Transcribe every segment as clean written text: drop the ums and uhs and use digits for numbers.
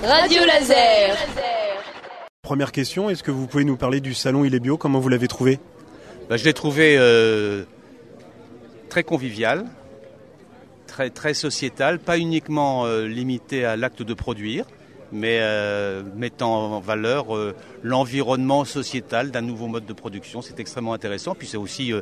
Radio Laser. Première question, est-ce que vous pouvez nous parler du salon Il est bio? Comment vous l'avez trouvé? Je l'ai trouvé très convivial, très sociétal, pas uniquement limité à l'acte de produire, mais mettant en valeur l'environnement sociétal d'un nouveau mode de production. C'est extrêmement intéressant. Puis c'est aussi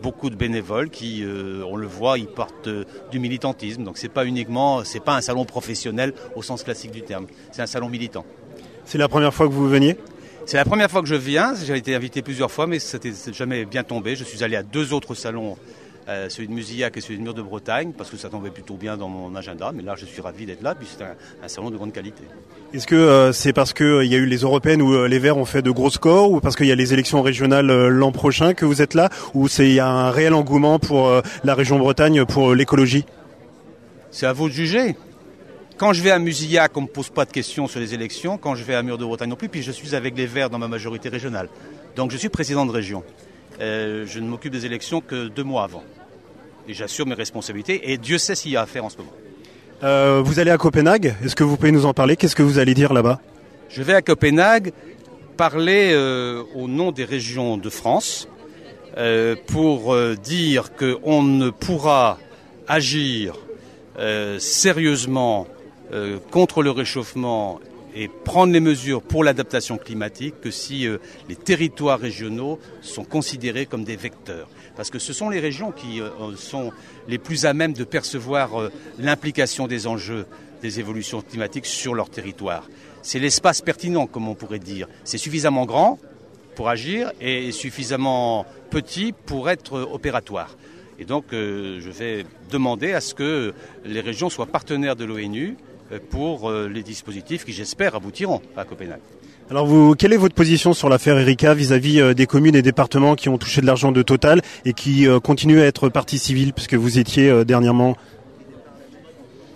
beaucoup de bénévoles qui, on le voit, ils partent du militantisme. Donc c'est pas un salon professionnel au sens classique du terme. C'est un salon militant. C'est la première fois que vous veniez? C'est la première fois que je viens. J'ai été invité plusieurs fois, mais c'est jamais bien tombé. Je suis allé à 2 autres salons. Celui de Musillac et celui de Murs de Bretagne, parce que ça tombait plutôt bien dans mon agenda. Mais là, je suis ravi d'être là, puis c'est un salon de grande qualité. Est-ce que c'est parce qu'il y a eu les européennes où les Verts ont fait de gros scores, ou parce qu'il y a les élections régionales l'an prochain que vous êtes là, ou il y a un réel engouement pour la région Bretagne, pour l'écologie? C'est à vous de juger. Quand je vais à Musillac, on ne me pose pas de questions sur les élections. Quand je vais à Murs de Bretagne non plus, puis je suis avec les Verts dans ma majorité régionale. Donc je suis président de région. Je ne m'occupe des élections que 2 mois avant. Et j'assure mes responsabilités, et Dieu sait s'il y a à faire en ce moment. Vous allez à Copenhague, est-ce que vous pouvez nous en parler? Qu'est-ce que vous allez dire là-bas? Je vais à Copenhague parler au nom des régions de France pour dire qu'on ne pourra agir sérieusement contre le réchauffement et prendre les mesures pour l'adaptation climatique que si les territoires régionaux sont considérés comme des vecteurs. Parce que ce sont les régions qui sont les plus à même de percevoir l'implication des enjeux des évolutions climatiques sur leur territoire. C'est l'espace pertinent, comme on pourrait dire. C'est suffisamment grand pour agir et suffisamment petit pour être opératoire. Et donc je vais demander à ce que les régions soient partenaires de l'ONU pour les dispositifs qui, j'espère, aboutiront à Copenhague. Alors quelle est votre position sur l'affaire Erika vis-à-vis des communes et départements qui ont touché de l'argent de Total et qui continuent à être partie civile, puisque vous étiez dernièrement?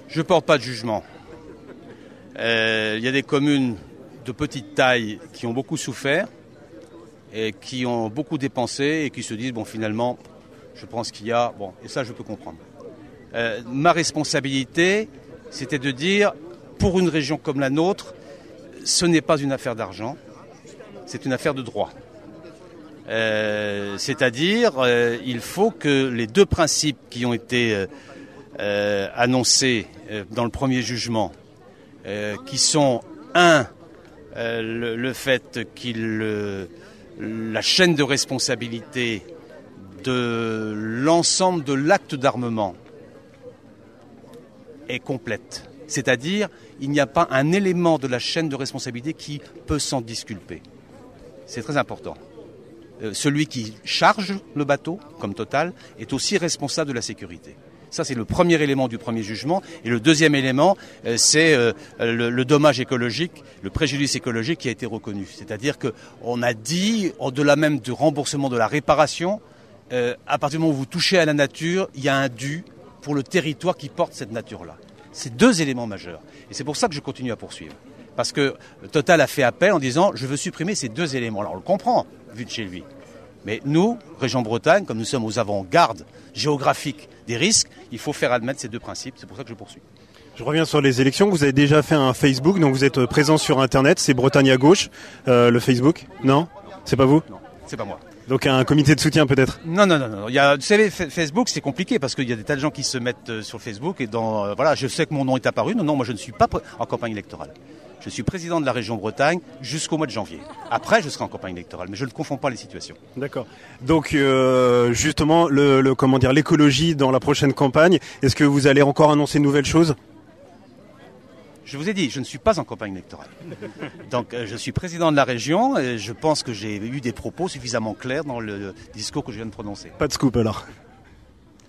Je ne porte pas de jugement. Il y a des communes de petite taille qui ont beaucoup souffert et qui ont beaucoup dépensé et qui se disent, finalement, je pense qu'il y a... et ça, je peux comprendre. Ma responsabilité, c'était de dire, pour une région comme la nôtre, ce n'est pas une affaire d'argent, c'est une affaire de droit. C'est-à-dire, il faut que les 2 principes qui ont été annoncés dans le premier jugement, qui sont, le fait la chaîne de responsabilité de l'ensemble de l'acte d'armement est complète. C'est-à-dire, il n'y a pas un élément de la chaîne de responsabilité qui peut s'en disculper. C'est très important. Celui qui charge le bateau, comme Total, est aussi responsable de la sécurité. Ça, c'est le premier élément du premier jugement. Et le deuxième élément, c'est le dommage écologique, le préjudice écologique qui a été reconnu. C'est-à-dire qu'on a dit, au-delà même du remboursement de la réparation, à partir du moment où vous touchez à la nature, il y a un dû pour le territoire qui porte cette nature-là. C'est 2 éléments majeurs. Et c'est pour ça que je continue à poursuivre. Parce que Total a fait appel en disant « je veux supprimer ces 2 éléments ». Alors on le comprend, vu de chez lui. Mais nous, région Bretagne, comme nous sommes aux avant-gardes géographiques des risques, il faut faire admettre ces 2 principes. C'est pour ça que je poursuis. Je reviens sur les élections. Vous avez déjà fait un Facebook, donc vous êtes présent sur Internet. C'est Bretagne à gauche, le Facebook? Non? C'est pas vous? Non, c'est pas moi. Donc un comité de soutien peut-être? Non. Vous savez, Facebook, c'est compliqué parce qu'il y a des tas de gens qui se mettent sur Facebook et je sais que mon nom est apparu. Non, moi je ne suis pas en campagne électorale. Je suis président de la région Bretagne jusqu'au mois de janvier. Après, je serai en campagne électorale, mais je ne confonds pas les situations. D'accord. Donc justement, l'écologie dans la prochaine campagne, est-ce que vous allez encore annoncer de nouvelles choses? Je vous ai dit, je ne suis pas en campagne électorale. Donc je suis président de la région et je pense que j'ai eu des propos suffisamment clairs dans le discours que je viens de prononcer. Pas de scoop alors?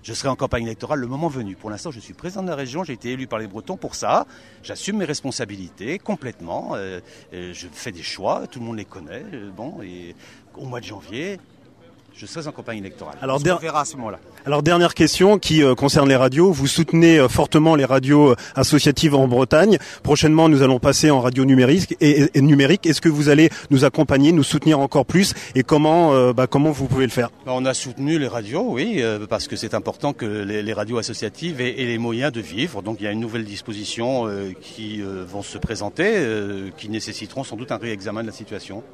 Je serai en campagne électorale le moment venu. Pour l'instant, je suis président de la région, j'ai été élu par les Bretons pour ça. J'assume mes responsabilités complètement. Je fais des choix, tout le monde les connaît. Et au mois de janvier, Je serai en campagne électorale. Alors, on verra à ce moment-là. Alors dernière question qui concerne les radios. Vous soutenez fortement les radios associatives en Bretagne. Prochainement, nous allons passer en radio numérique. Et numérique. Est-ce que vous allez nous accompagner, nous soutenir encore plus? Et comment vous pouvez le faire? On a soutenu les radios, oui, parce que c'est important que les radios associatives aient les moyens de vivre. Donc il y a une nouvelle disposition qui vont se présenter, qui nécessiteront sans doute un réexamen de la situation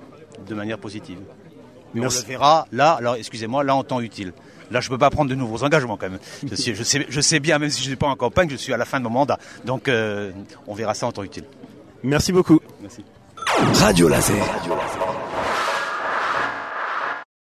de manière positive. Mais on le verra là, alors excusez-moi, là en temps utile. Là, je peux pas prendre de nouveaux engagements quand même. Je sais bien, même si je suis pas en campagne, je suis à la fin de mon mandat. Donc, on verra ça en temps utile. Merci beaucoup. Merci. Radio Laser.